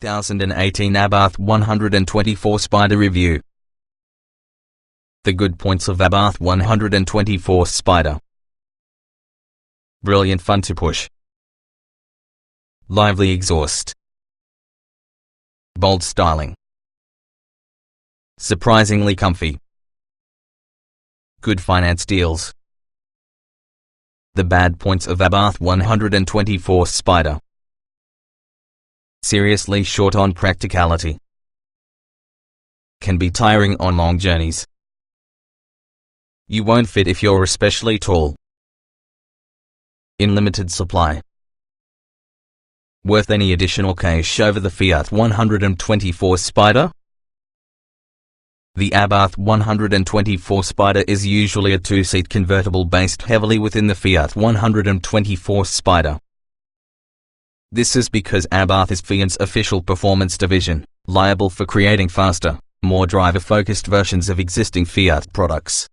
2018 Abarth 124 Spider Review. The good points of Abarth 124 Spider: brilliant fun to push, lively exhaust, bold styling, surprisingly comfy, good finance deals. The bad points of Abarth 124 Spider: seriously short on practicality, can be tiring on long journeys, you won't fit if you're especially tall, in limited supply, worth any additional cash over the Fiat 124 Spider. The Abarth 124 Spider is usually a two-seat convertible based heavily within the Fiat 124 Spider. This is because Abarth is Fiat's official performance division, liable for creating faster, more driver-focused versions of existing Fiat products.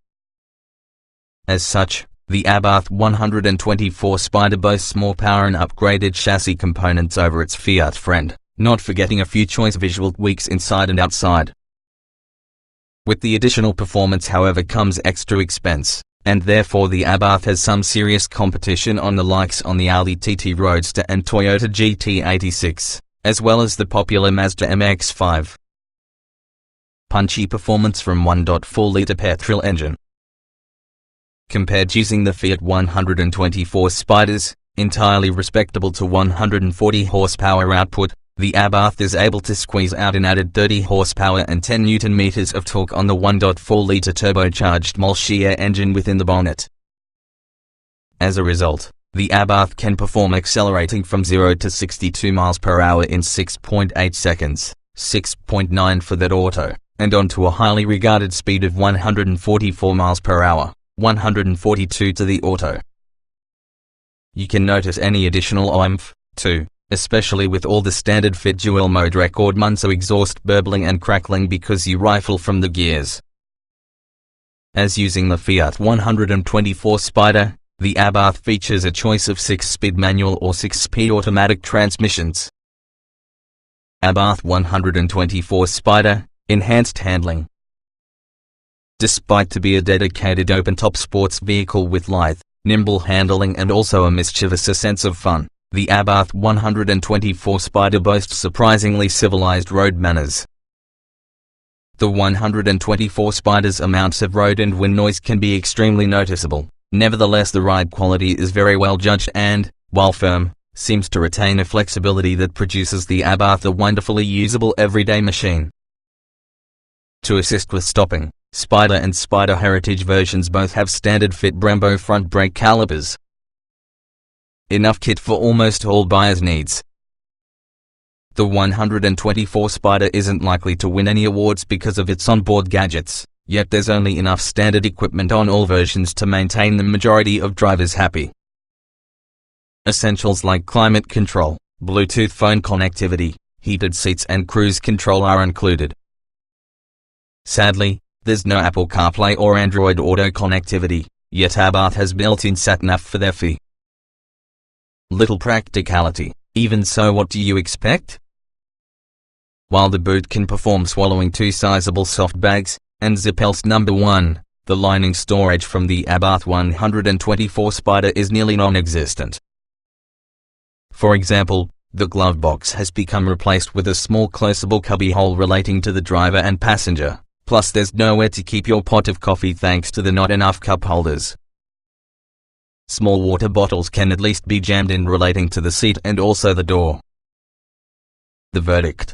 As such, the Abarth 124 Spider boasts more power and upgraded chassis components over its Fiat friend, not forgetting a few choice visual tweaks inside and outside. With the additional performance, however, comes extra expense, and therefore the Abarth has some serious competition on the likes on the Audi TT Roadster and Toyota GT86, as well as the popular Mazda MX-5. Punchy performance from 1.4-litre petrol engine. Compared using the Fiat 124 Spider's entirely respectable to 140 horsepower output, the Abarth is able to squeeze out an added 30 horsepower and 10 Nm of torque on the 1.4-litre turbocharged Mulch-air engine within the bonnet. As a result, the Abarth can perform accelerating from 0 to 62 miles per hour in 6.8 seconds, 6.9 for that auto, and onto a highly regarded speed of 144 miles per hour, 142 to the auto. You can notice any additional oomph, too, especially with all the standard fit dual mode record Munzo exhaust burbling and crackling because you rifle from the gears. As using the Fiat 124 Spider, the Abarth features a choice of 6-speed manual or 6-speed automatic transmissions. Abarth 124 Spider, enhanced handling. Despite to be a dedicated open-top sports vehicle with lithe, nimble handling and also a mischievous sense of fun, the Abarth 124 Spider boasts surprisingly civilized road manners. The 124 Spider's amounts of road and wind noise can be extremely noticeable. Nevertheless, the ride quality is very well judged and, while firm, seems to retain a flexibility that produces the Abarth a wonderfully usable everyday machine. To assist with stopping, Spider and Spider Heritage versions both have standard fit Brembo front brake calipers. Enough kit for almost all buyers' needs. The 124 Spider isn't likely to win any awards because of its onboard gadgets, yet there's only enough standard equipment on all versions to maintain the majority of drivers happy. Essentials like climate control, Bluetooth phone connectivity, heated seats and cruise control are included. Sadly, there's no Apple CarPlay or Android Auto connectivity, yet Abarth has built-in sat-nav for their fee. Little practicality. Even so, what do you expect? While the boot can perform swallowing 2 sizable soft bags, and Zippel's number 1, the lining storage from the Abarth 124 Spider is nearly non-existent. For example, the glove box has become replaced with a small closable cubbyhole relating to the driver and passenger. Plus there's nowhere to keep your pot of coffee thanks to the not enough cup holders. Small water bottles can at least be jammed in relating to the seat and also the door. The verdict.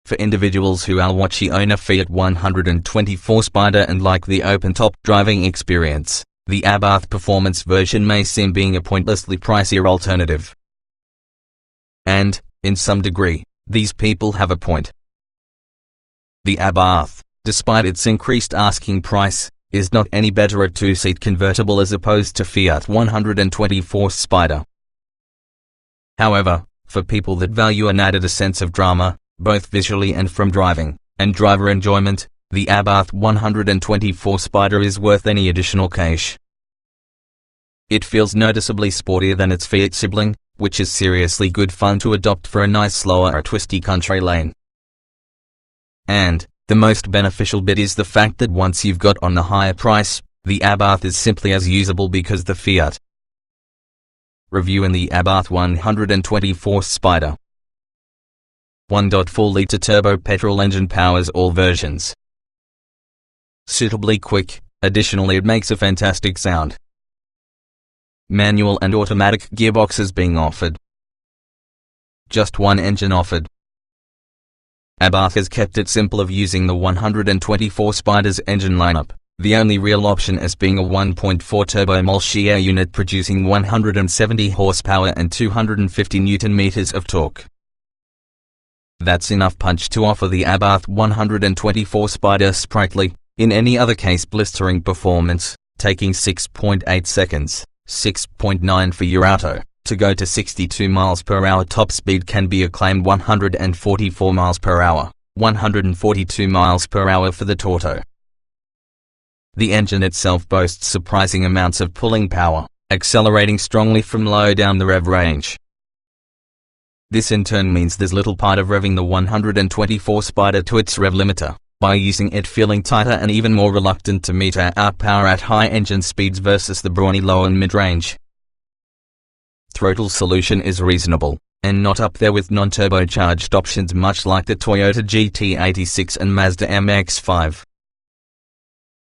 For individuals who are watching own a Fiat 124 Spider and like the open-top driving experience, the Abarth performance version may seem being a pointlessly pricier alternative. And, in some degree, these people have a point. The Abarth, despite its increased asking price, is not any better a two-seat convertible as opposed to Fiat 124 Spider. However, for people that value an added sense of drama, both visually and from driving, and driver enjoyment, the Abarth 124 Spider is worth any additional cash. It feels noticeably sportier than its Fiat sibling, which is seriously good fun to adopt for a nice slower or twisty country lane. And the most beneficial bit is the fact that once you've got on the higher price, the Abarth is simply as usable because the Fiat. Review in the Abarth 124 Spider. 1.4-litre turbo petrol engine powers all versions. Suitably quick, additionally it makes a fantastic sound. Manual and automatic gearboxes being offered. Just one engine offered. Abarth has kept it simple of using the 124 Spider's engine lineup, the only real option as being a 1.4 turbo Mulchi-Air unit producing 170 horsepower and 250 Nm of torque. That's enough punch to offer the Abarth 124 Spider sprightly, in any other case blistering performance, taking 6.8 seconds, 6.9 for your auto, to go to 62 miles per hour. Top speed can be acclaimed 144 miles per hour, 142 miles per hour for the Torto. The engine itself boasts surprising amounts of pulling power, accelerating strongly from low down the rev range. This in turn means there's little part of revving the 124 Spider to its rev limiter, by using it feeling tighter and even more reluctant to meet out power at high engine speeds versus the brawny low and mid-range. Throttle solution is reasonable, and not up there with non-turbocharged options much like the Toyota GT86 and Mazda MX-5.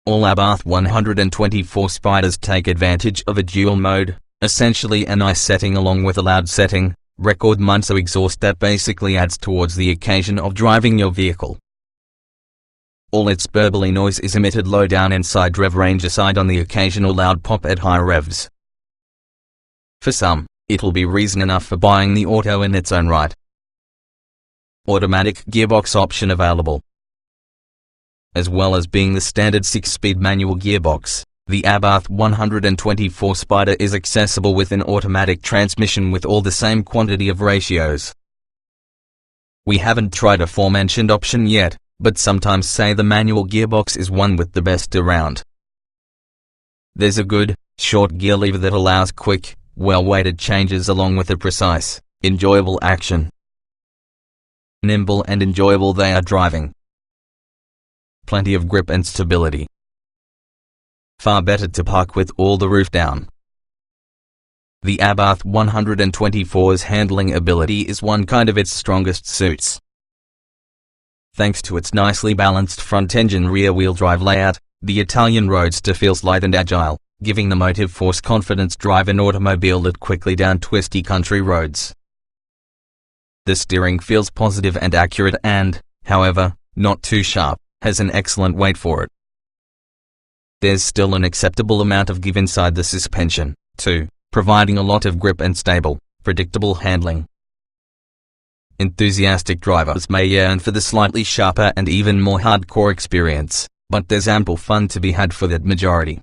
All Abarth 124 Spiders take advantage of a dual mode, essentially a nice setting along with a loud setting, record Munso exhaust that basically adds towards the occasion of driving your vehicle. All its burbly noise is emitted low down inside rev range aside on the occasional loud pop at high revs. For some, it'll be reason enough for buying the auto in its own right. Automatic gearbox option available. As well as being the standard 6-speed manual gearbox, the Abarth 124 Spider is accessible with an automatic transmission with all the same quantity of ratios. We haven't tried aforementioned option yet, but sometimes say the manual gearbox is one with the best around. There's a good, short gear lever that allows quick, well-weighted changes along with a precise, enjoyable action. Nimble and enjoyable they are driving. Plenty of grip and stability. Far better to park with all the roof down. The Abarth 124's handling ability is one kind of its strongest suits. Thanks to its nicely balanced front-engine rear-wheel drive layout, the Italian roadster feels light and agile, giving the motive force confidence drive an automobile that quickly down twisty country roads. The steering feels positive and accurate and, however, not too sharp, has an excellent weight for it. There's still an acceptable amount of give inside the suspension, too, providing a lot of grip and stable, predictable handling. Enthusiastic drivers may yearn for the slightly sharper and even more hardcore experience, but there's ample fun to be had for that majority.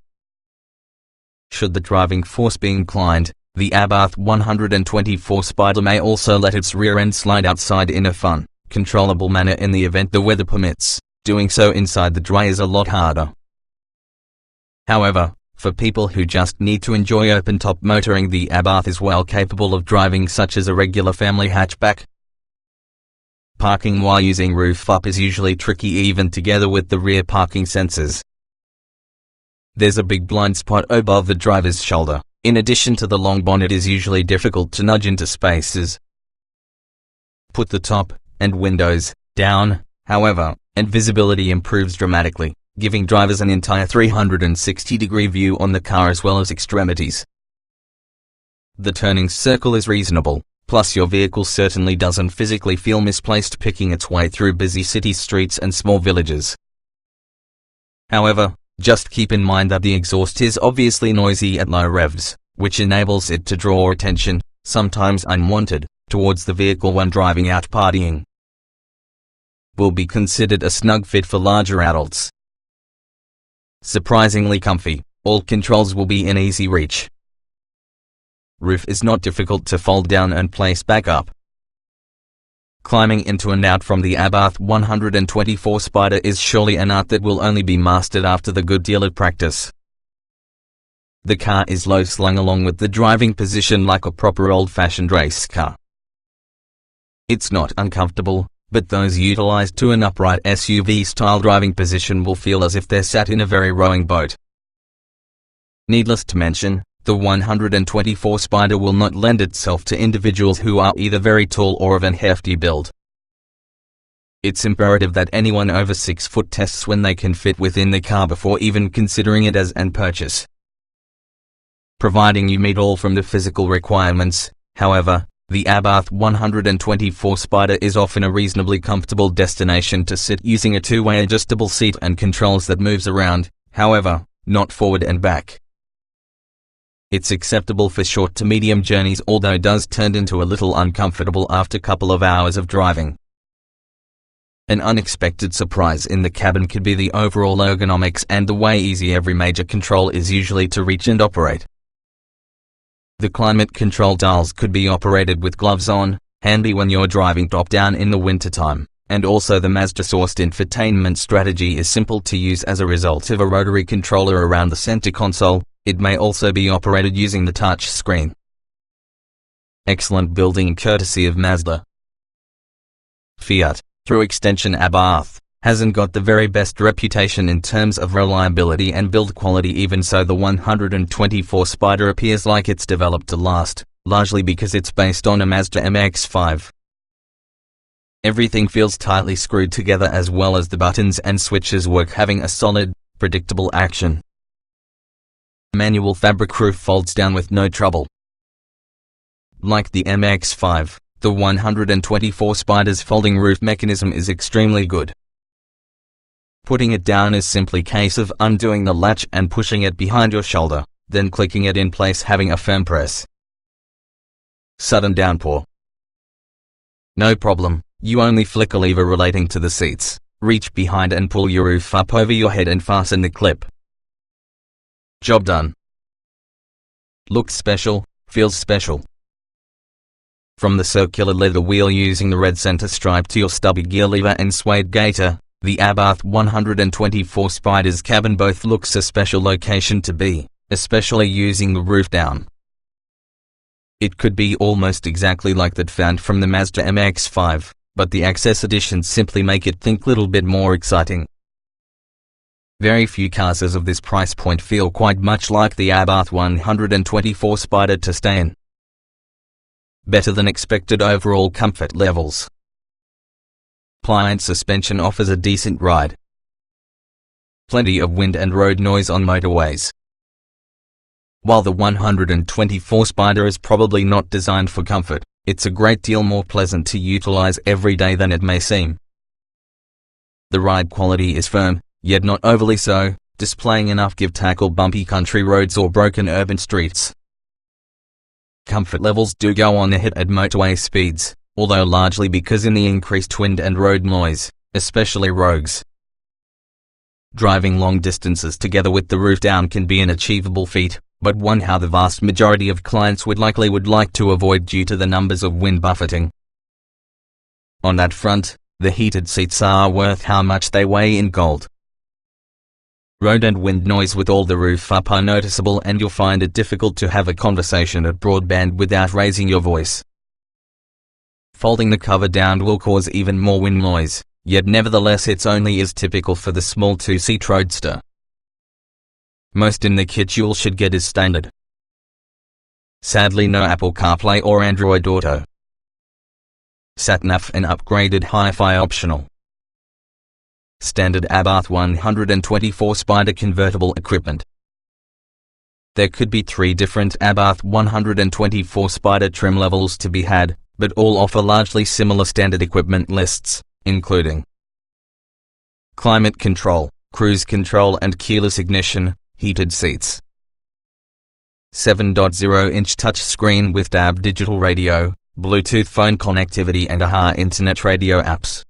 Should the driving force be inclined, the Abarth 124 Spider may also let its rear end slide outside in a fun, controllable manner in the event the weather permits. Doing so inside the dry is a lot harder. However, for people who just need to enjoy open-top motoring, the Abarth is well capable of driving such as a regular family hatchback. Parking while using roof up is usually tricky even together with the rear parking sensors. There's a big blind spot above the driver's shoulder. In addition to the long bonnet is usually difficult to nudge into spaces. Put the top and windows down, however, and visibility improves dramatically, giving drivers an entire 360-degree view on the car as well as extremities. The turning circle is reasonable, plus your vehicle certainly doesn't physically feel misplaced picking its way through busy city streets and small villages. However, just keep in mind that the exhaust is obviously noisy at low revs, which enables it to draw attention, sometimes unwanted, towards the vehicle when driving out partying. Will be considered a snug fit for larger adults. Surprisingly comfy, all controls will be in easy reach. Roof is not difficult to fold down and place back up. Climbing into and out from the Abarth 124 Spider is surely an art that will only be mastered after the good deal of practice. The car is low slung along with the driving position like a proper old-fashioned race car. It's not uncomfortable, but those utilized to an upright SUV-style driving position will feel as if they're sat in a very rowing boat. Needless to mention, the 124 Spider will not lend itself to individuals who are either very tall or of an hefty build. It's imperative that anyone over 6 foot tests when they can fit within the car before even considering it as an purchase. Providing you meet all from the physical requirements, however, the Abarth 124 Spider is often a reasonably comfortable destination to sit using a two-way adjustable seat and controls that moves around, however, not forward and back. It's acceptable for short to medium journeys, although does turn into a little uncomfortable after a couple of hours of driving. An unexpected surprise in the cabin could be the overall ergonomics and the way easy every major control is usually to reach and operate. The climate control dials could be operated with gloves on, handy when you're driving top down in the wintertime, and also the Mazda-sourced infotainment strategy is simple to use as a result of a rotary controller around the center console. It may also be operated using the touch screen. Excellent building courtesy of Mazda. Fiat, through extension Abarth, hasn't got the very best reputation in terms of reliability and build quality. Even so, the 124 Spider appears like it's developed to last, largely because it's based on a Mazda MX-5. Everything feels tightly screwed together, as well as the buttons and switches work, having a solid, predictable action. Manual fabric roof folds down with no trouble. Like the MX-5, the 124 Spider's folding roof mechanism is extremely good. Putting it down is simply a case of undoing the latch and pushing it behind your shoulder, then clicking it in place, having a firm press. Sudden downpour. No problem, you only flick a lever relating to the seats, reach behind and pull your roof up over your head and fasten the clip. Job done. Looks special, feels special. From the circular leather wheel using the red center stripe to your stubby gear lever and suede gaiter, the Abarth 124 Spider's cabin both looks a special location to be, especially using the roof down. It could be almost exactly like that found from the Mazda MX-5, but the Access Editions simply make it think a little bit more exciting. Very few cars as of this price point feel quite much like the Abarth 124 Spider to stay in. Better than expected overall comfort levels. Pliant suspension offers a decent ride. Plenty of wind and road noise on motorways. While the 124 Spider is probably not designed for comfort, it's a great deal more pleasant to utilize every day than it may seem. The ride quality is firm, yet not overly so, displaying enough give tackle bumpy country roads or broken urban streets. Comfort levels do go on ahead at motorway speeds, although largely because in the increased wind and road noise, especially rogues. Driving long distances together with the roof down can be an achievable feat, but one how the vast majority of clients would like to avoid due to the numbers of wind buffeting. On that front, the heated seats are worth how much they weigh in gold. Road and wind noise with all the roof up are noticeable, and you'll find it difficult to have a conversation at broadband without raising your voice. Folding the cover down will cause even more wind noise, yet nevertheless it's only as typical for the small two-seat roadster. Most in the kit you should get is standard. Sadly no Apple CarPlay or Android Auto. Sat-nav and upgraded Hi-Fi optional. Standard Abarth 124 Spider convertible equipment. There could be 3 different Abarth 124 Spider trim levels to be had, but all offer largely similar standard equipment lists, including climate control, cruise control and keyless ignition, heated seats, 7.0-inch touchscreen with DAB digital radio, Bluetooth phone connectivity and AHA internet radio apps,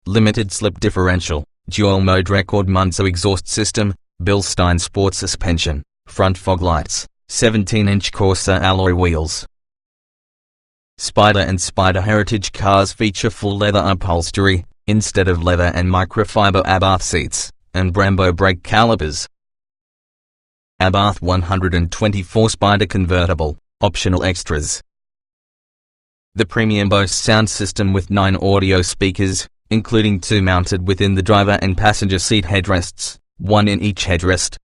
limited slip differential, dual mode record Munzo exhaust system, Bilstein sport suspension, front fog lights, 17-inch Corsa alloy wheels. Spider and Spider Heritage cars feature full leather upholstery, instead of leather and microfiber Abarth seats, and Brembo brake calipers. Abarth 124 Spider Convertible, optional extras. The premium boasts sound system with 9 audio speakers, including 2 mounted within the driver and passenger seat headrests, 1 in each headrest.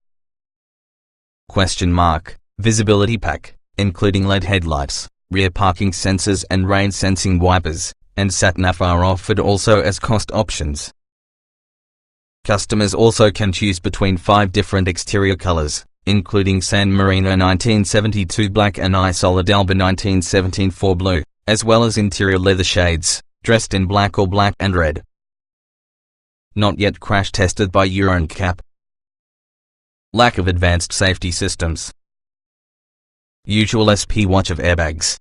Visibility pack, including LED headlights, rear parking sensors and rain sensing wipers, and sat-nav are offered also as cost options. Customers also can choose between 5 different exterior colors, including San Marino 1972 black and Isolid Alba 1974 blue, as well as interior leather shades, dressed in black or black and red. Not yet crash tested by Euro NCAP. Lack of advanced safety systems. Usual SP watch of airbags.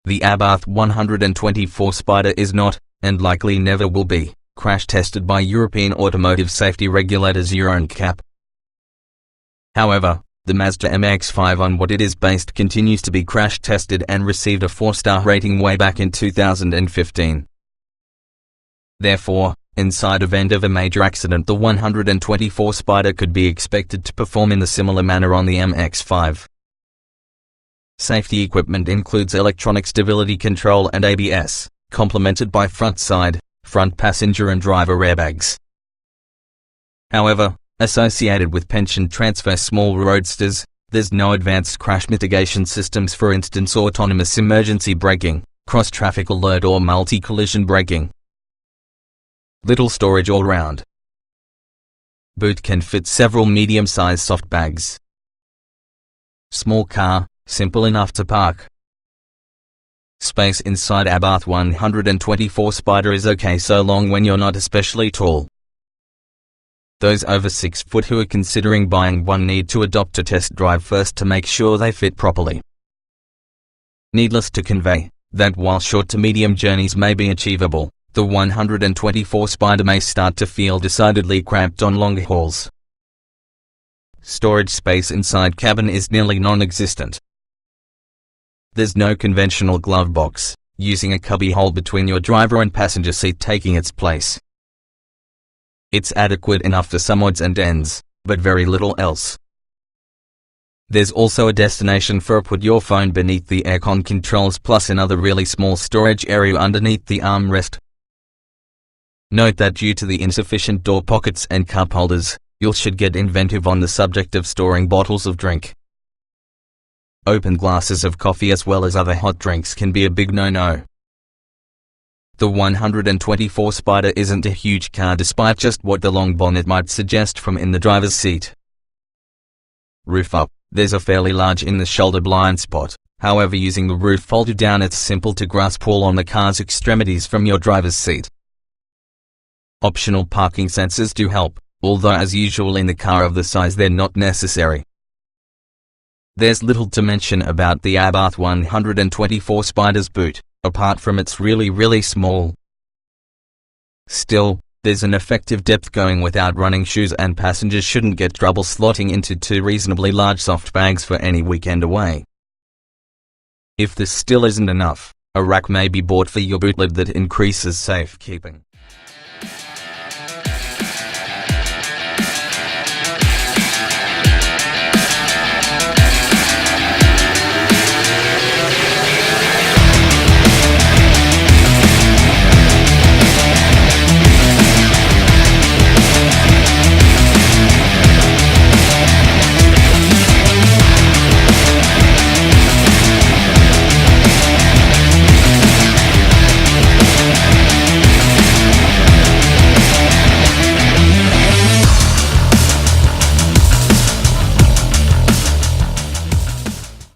The Abarth 124 Spider is not, and likely never will be, crash tested by European automotive safety regulators Euro NCAP. However, the Mazda MX-5 on what it is based continues to be crash tested and received a 4-star rating way back in 2015. Therefore, inside event of a major accident, the 124 Spider could be expected to perform in a similar manner on the MX-5. Safety equipment includes electronic stability control and ABS, complemented by front passenger and driver airbags. However, associated with pension transfer small roadsters, there's no advanced crash mitigation systems, for instance autonomous emergency braking, cross-traffic alert or multi-collision braking. Little storage all round. Boot can fit several medium-sized soft bags. Small car, simple enough to park. Space inside Abarth 124 Spider is okay so long when you're not especially tall. Those over 6 foot who are considering buying one need to adopt a test drive first to make sure they fit properly. Needless to convey, that while short to medium journeys may be achievable, the 124 Spider may start to feel decidedly cramped on longer hauls. Storage space inside cabin is nearly non-existent. There's no conventional glove box, using a cubby hole between your driver and passenger seat taking its place. It's adequate enough for some odds and ends, but very little else. There's also a destination for put your phone beneath the aircon controls plus another really small storage area underneath the armrest. Note that due to the insufficient door pockets and cup holders, you should get inventive on the subject of storing bottles of drink. Open glasses of coffee as well as other hot drinks can be a big no-no. The 124 Spider isn't a huge car despite just what the long bonnet might suggest from in the driver's seat. Roof up, there's a fairly large in the shoulder blind spot, however using the roof folded down it's simple to grasp all on the car's extremities from your driver's seat. Optional parking sensors do help, although as usual in the car of the size they're not necessary. There's little to mention about the Abarth 124 Spider's boot, apart from it's really small. Still, there's an effective depth going without running shoes and passengers shouldn't get trouble slotting into 2 reasonably large soft bags for any weekend away. If this still isn't enough, a rack may be bought for your boot lid that increases safekeeping.